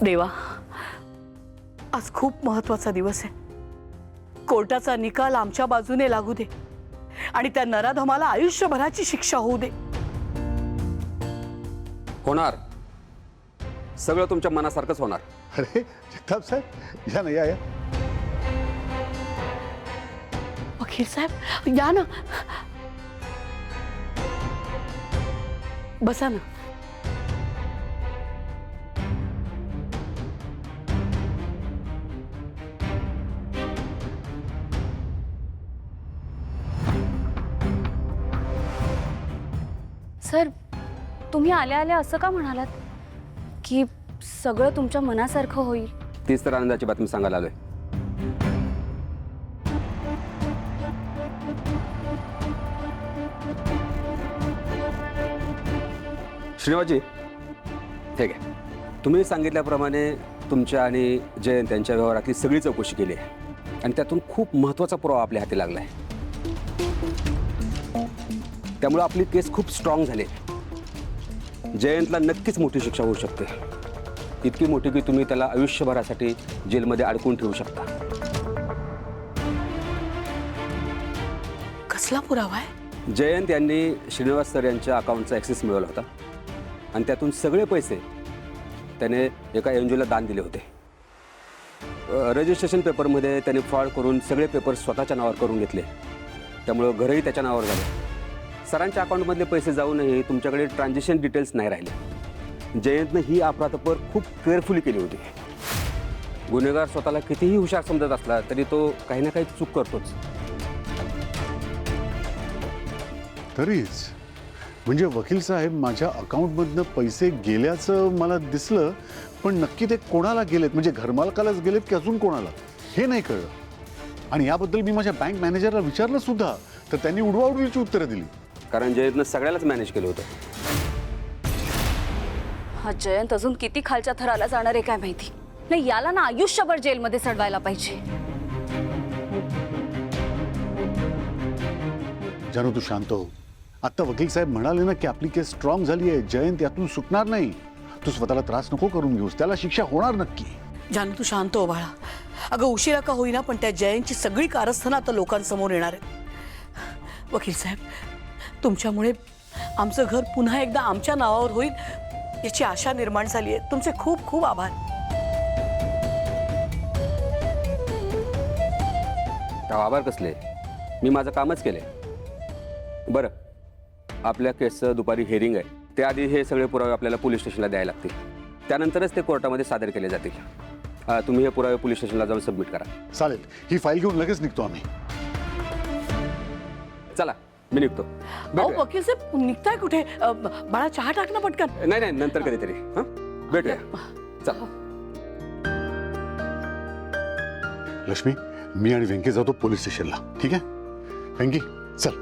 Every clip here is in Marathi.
देवा, आज खूप महत्त्वाचा दिवस आहे. कोर्टाचा निकाल आमच्या बाजूने लागू दे आणि त्या नराधमाला आयुष्यभराची शिक्षा होऊ दे. होणार, सगळं तुमच्या मनासारखंच होणार. अरे जगताप साहेब, या ना, या. वकील साहेब या ना, बसा ना. सर, तुम्ही आल्या आल्या असं का म्हणालात की सगळं तुमच्या मनासारखं होईल? तीच तर आनंदाची बातमी सांगायला आलोय. श्रीनिवासजी, ठीक आहे, तुम्ही सांगितल्याप्रमाणे तुमच्या आणि जयंत यांच्या व्यवहारातली सगळी चौकशी केली आहे आणि त्यातून खूप महत्त्वाचा पुरावा आपल्या हाती लागला आहे. त्यामुळे आपली केस खूप स्ट्रॉंग झाली. जयंतला नक्कीच मोठी शिक्षा होऊ शकते, इतकी मोठी की तुम्ही त्याला आयुष्यभरासाठी जेलमध्ये अडकून ठेवू शकता. कसला पुरावा आहे? जयंत यांनी श्रीनिवास सर यांच्या अकाउंटचा ॲक्सेस मिळवला होता आणि त्यातून सगळे पैसे त्याने एका एनजीओला दान दिले होते. रजिस्ट्रेशन पेपरमध्ये त्याने फ्रॉड करून सगळे पेपर स्वतःच्या नावावर करून घेतले, त्यामुळं घरही त्याच्या नावावर झालं. सरांच्या अकाउंटमधले पैसे जाऊनही तुमच्याकडे ट्रान्झॅक्शन डिटेल्स नाही राहिले. जयंतनं ही अफरातफर खूप केअरफुली केली होती. गुन्हेगार स्वतःला कितीही हुशार समजत असला तरी तो काही ना काही चूक करतोच. तरीच म्हणजे वकील साहेब, माझ्या अकाउंटमधनं पैसे गेल्याचं मला दिसलं, पण नक्की ते कोणाला गेलेत, म्हणजे घरमालकालाच गेलेत की अजून कोणाला, हे नाही कळलं. आणि याबद्दल मी माझ्या बँक मॅनेजरला विचारलं सुद्धा, तर त्यांनी उडवाउडवीची उत्तरं दिली. कारण जयंतनं सगळ्यालाच मॅनेज केलं होतं. हा जयंत अजून किती खालच्या थराला जाणार आहे काय माहिती. नाही, याला ना आयुष्यभर जेलमध्ये सडवायला पाहिजे. जानू, तू शांत हो. आता वकील साहेब म्हणाले ना की आपली केस स्ट्रॉंग झाली आहे, जयंत यातून सुटणार नाही. तू स्वतःला त्रास नको करून घेऊस, त्याला शिक्षा होणार नक्की. जानू, तू शांत हो बाळा. अगं उशिरा का होईना, पण त्या जयंतची सगळी कारस्थानं आता लोकांसमोर येणार आहेत. वकील साहेब, तुमच्यामुळे आमचं घर पुन्हा एकदा आमच्या नावावर होईल याची आशा निर्माण झाली आहे. तुमचे खूप खूप आभार. आभार कसले, मी माझं कामच केलंय. बरं, आपल्या केसचं दुपारी हिअरिंग आहे, त्याआधी हे सगळे पुरावे आपल्याला पोलीस स्टेशनला द्यायला लागतील. त्यानंतरच ते कोर्टामध्ये सादर केले जातील. तुम्ही हे पुरावे पोलीस स्टेशनला जाऊन सबमिट करा. चालेल, ही फाईल घेऊन लगेच निघतो आम्ही. चला, मी निघतो. अहो वकील साहेब, निघताय कुठे? बाळा, चहा टाक ना पटकन. नाही, नंतर कधीतरी. हां, भेटूया. चला. लक्ष्मी, मी आणि व्यंकी जातो पोलीस स्टेशनला, ठीक आहे? व्यंकी, चल.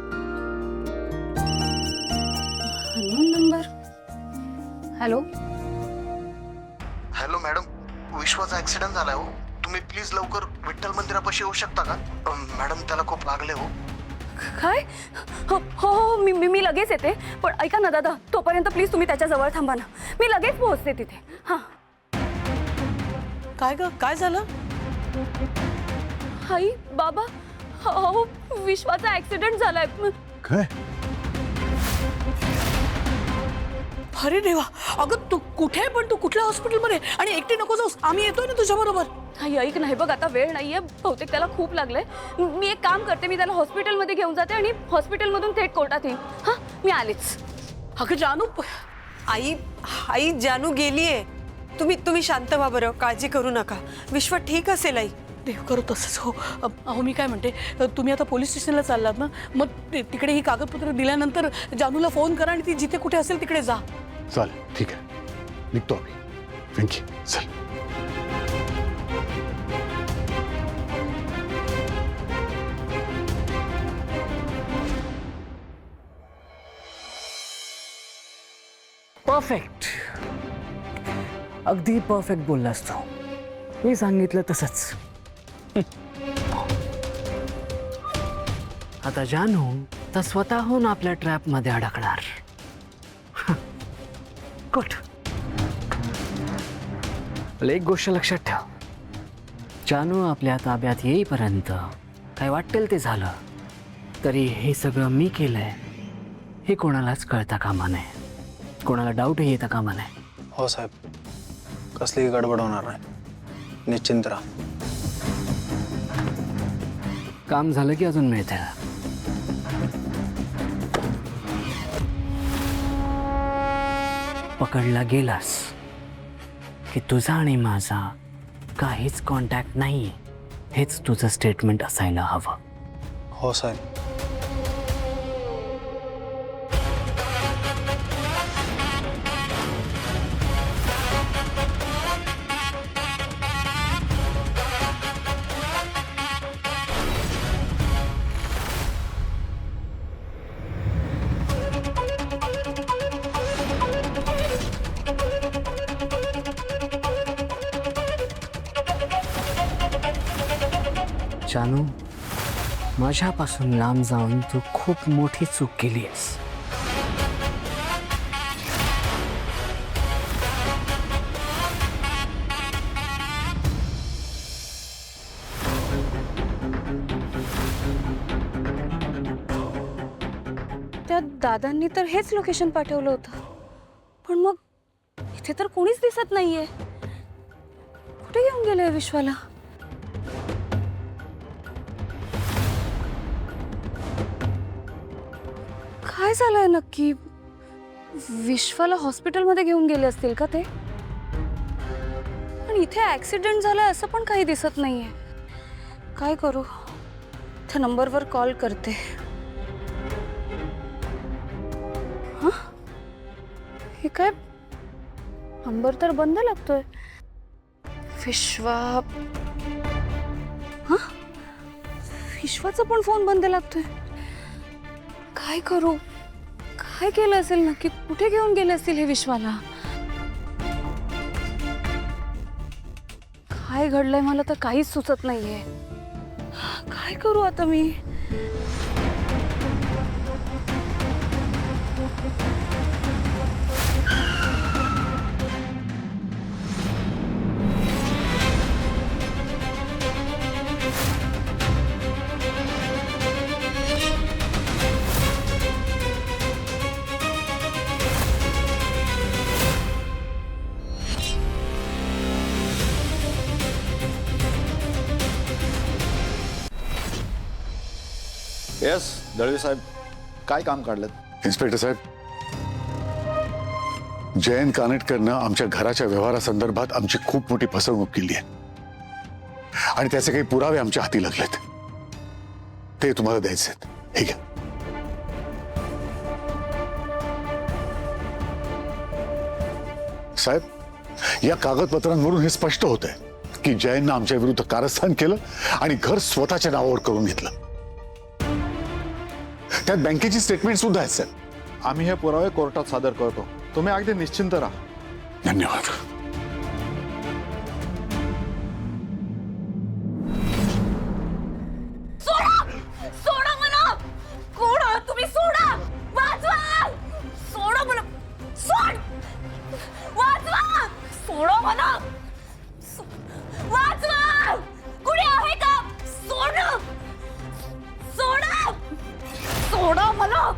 नंबर. हॅलो. हॅलो मॅडम, विश्वाचा ऍक्सिडेंट झालाय हो. तुम्ही प्लीज लवकर विठ्ठल मंदिरापाशी येऊ शकता का? मॅडम, त्याला खूप लागले हो. काय? हो हो, मी लगेच येते. पण ऐका ना दादा, तोपर्यंत प्लीज तुम्ही त्याच्या जवळ थांबा ना. मी लगेच पोहोचते तिथे. हां. काय ग, काय झालं? आई बाबा, हो, विश्वाचा ऍक्सिडेंट झालाय. काय? अरे देवा, अगं तू कुठे आहे? पण तू कुठल्या हॉस्पिटलमध्ये? आणि एकटी नको जाऊस, आम्ही येतोय ना तुझ्या बरोबर. आई ऐक नाही, बघ आता वेळ नाहीये, बहुतेक त्याला खूप लागलंय. मी एक काम करते, मी त्याला हॉस्पिटलमध्ये घेऊन जाते आणि हॉस्पिटलमधून थेट कोर्टात येईन. हां, मी आलेच. अगं जानू, आई जानू गेलीये. तुम्ही शांत व्हा बरं, काळजी करू नका. विश्व ठीक असेल आई. देव करू तसंच हो. अहो मी काय म्हणते, तुम्ही आता पोलीस स्टेशनला चाललात ना, मग तिकडे ही कागदपत्र दिल्यानंतर जानूला फोन करा आणि ती जिथे कुठे असेल तिकडे जा. चालेल, ठीक आहे, निघतो आम्ही. व्यंकी, चल. परफेक्ट, अगदी परफेक्ट बोललास तू. मी सांगितलं तसंच. आता जानू तर स्वतःहून आपल्या ट्रॅपमध्ये अडकणार. गुड. पण एक गोष्ट लक्षात ठेव, जानू आपल्या ताब्यात येईपर्यंत काय वाटेल ते झालं तरी हे सगळं मी केलंय हे कोणालाच कळता कामा नये, कोणाला डाऊटही येता कामा नये. हो साहेब, कसलीही गडबड होणार नाही, निश्चिंत राहा. काम झालं की अजून मिळते. पकडला गेलास की तुझा आणि माझा काहीच कॉन्टॅक्ट नाही, हेच तुझं स्टेटमेंट असायला हवं. हो साहेब. जानू, माझ्यापासून लांब जाऊन तू खूप मोठी चूक केलीस. त्या दादांनी तर हेच लोकेशन पाठवलं होतं, पण मग इथे तर कोणीच दिसत नाहीये. कुठे घेऊन गेले विश्वाला? काय झालंय नक्की? विश्वाला हॉस्पिटलमध्ये घेऊन गेले असतील का ते? पण इथे ऍक्सिडेंट झालाय असं पण काही दिसत नाहीये. काय करू? त्या नंबरवर कॉल करते. हे काय, नंबर तर बंद लागतोय. विश्वा, विश्वाचा पण फोन बंद लागतोय. काय करू? काय केलं असेल नक्की? कुठे घेऊन गेले असतील हे विश्वाला? काय घडलंय मला तर काहीच सुचत नाहीये. काय करू आता मी? येस दळवी साहेब, काय काम काढलं? इन्स्पेक्टर साहेब, जयंत कानेटकरनं आमच्या घराच्या व्यवहारासंदर्भात आमची खूप मोठी फसवणूक केली आहे आणि त्याचे काही पुरावे आमच्या हाती लागलेत. ते तुम्हाला द्यायचे आहेत. हे घ्या. साहेब, या कागदपत्रांवरून हे स्पष्ट होत आहे की जयंतनं आमच्या विरुद्ध कारस्थान केलं आणि घर स्वतःच्या नावावर करून घेतलं. त्यात बँकेची स्टेटमेंट सुद्धा आहेत सर. आम्ही हे पुरावे कोर्टात सादर करतो, तुम्ही अगदी निश्चिंत राहा. धन्यवाद. सोडा मला! कोण आहात तुम्ही? सोडा! वाचवा! सोडा मला! सोड! वाचवा! सोडा मला! वाचवा! कुणी आहे का? सोडा! सोडा! सोडा मला!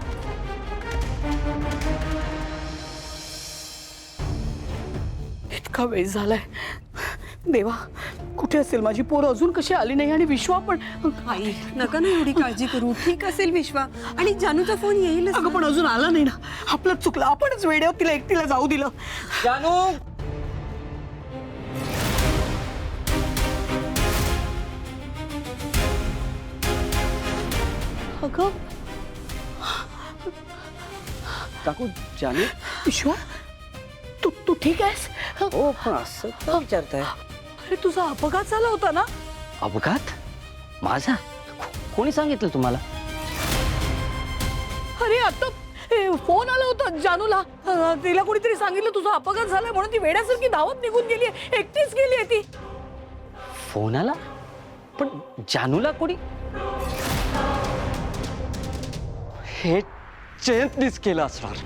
इतका वेळ झालाय. देवा, कुठे असेल माझी पोरं? अजून कशी आली नाही आणि विश्वा पण. आई, नका ना एवढी काळजी करू. ठीक असेल विश्वा, आणि जानूचा फोन येईलच. अगं पण अजून आला नाही ना. आपलं चुकलं, आपणच वेड्यावर तिला एकटीला जाऊ दिलं. जानू, अगं काकू, जानू. विश्वा, तू तू ठीक आहेस? ओ, पण असं का विचारताय? अरे तुझा अपघात झाला होता ना? अपघात? माझा? कोणी सांगितलं तुम्हाला? अरे आता फोन आला होता जानूला. तिला कोणीतरी सांगितलं तुझा अपघात झालाय म्हणून ती वेड्यासारखी धावत निघून गेली. एकटीच गेली आहे ती. फोन आला? पण जानूला कोणी? हे जयंतनीच केलं असणार.